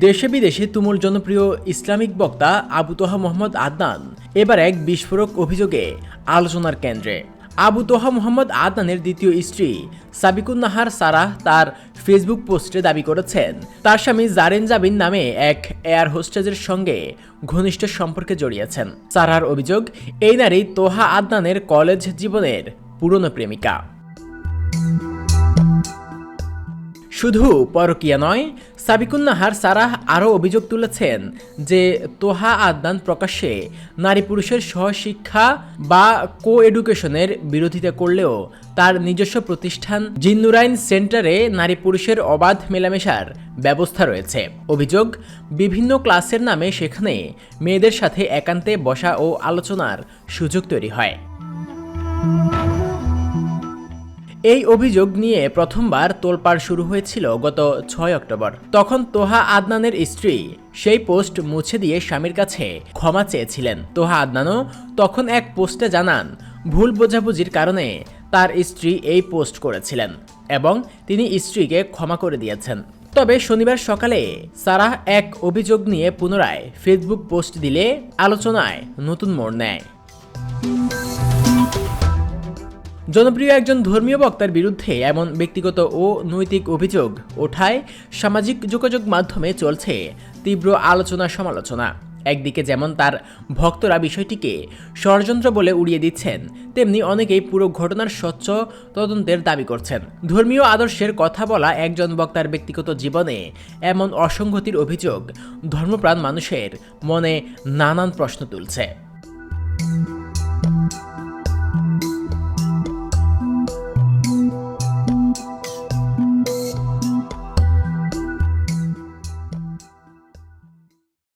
দেশে বিদেশে তুমুল জনপ্রিয় ইসলামিক বক্তা আবু তোহা মোহাম্মদ আদনান এবার এক বিস্ফোরক অভিযোগে আলোচনার কেন্দ্রে। আবু তোহা মোহাম্মদ আদনানের দ্বিতীয় স্ত্রী সাবিকুন নাহার সারাহ তার ফেসবুক পোস্টে দাবি করেছেন তার স্বামী জারেন জাবিন নামে এক এয়ার হোস্টেজের সঙ্গে ঘনিষ্ঠ সম্পর্কে জড়িয়েছেন। সারাহর অভিযোগ, এই নারী তোহা আদনানের কলেজ জীবনের পুরনো প্রেমিকা। শুধু পরকীয়া নয়, সাবিকুন নাহার সারাহ আরও অভিযোগ তুলেছেন যে তোহা আদনান প্রকাশ্যে নারী পুরুষের সহশিক্ষা বা কো এডুকেশনের বিরোধিতা করলেও তার নিজস্ব প্রতিষ্ঠান জিন্নুরাইন সেন্টারে নারী পুরুষের অবাধ মেলামেশার ব্যবস্থা রয়েছে। অভিযোগ, বিভিন্ন ক্লাসের নামে সেখানে মেয়েদের সাথে একান্তে বসা ও আলোচনার সুযোগ তৈরি হয়। এই অভিযোগ নিয়ে প্রথমবার তোলপাড় শুরু হয়েছিল গত ৬ অক্টোবর। তখন তোহা আদনানের স্ত্রী সেই পোস্ট মুছে দিয়ে স্বামীর কাছে ক্ষমা চেয়েছিলেন। তোহা আদনানও তখন এক পোস্টে জানান ভুল বোঝাবুঝির কারণে তার স্ত্রী এই পোস্ট করেছিলেন এবং তিনি স্ত্রীকে ক্ষমা করে দিয়েছেন। তবে শনিবার সকালে সারাহ এক অভিযোগ নিয়ে পুনরায় ফেসবুক পোস্ট দিলে আলোচনায় নতুন মোড় নেয়। জনপ্রিয় একজন ধর্মীয় বক্তার বিরুদ্ধে এমন ব্যক্তিগত ও নৈতিক অভিযোগ ওঠায় সামাজিক যোগাযোগ মাধ্যমে চলছে তীব্র আলোচনা সমালোচনা। একদিকে যেমন তার ভক্তরা বিষয়টিকে ষড়যন্ত্র বলে উড়িয়ে দিচ্ছেন, তেমনি অনেকেই পুরো ঘটনার স্বচ্ছ তদন্তের দাবি করছেন। ধর্মীয় আদর্শের কথা বলা একজন বক্তার ব্যক্তিগত জীবনে এমন অসঙ্গতির অভিযোগ ধর্মপ্রাণ মানুষের মনে নানান প্রশ্ন তুলছে।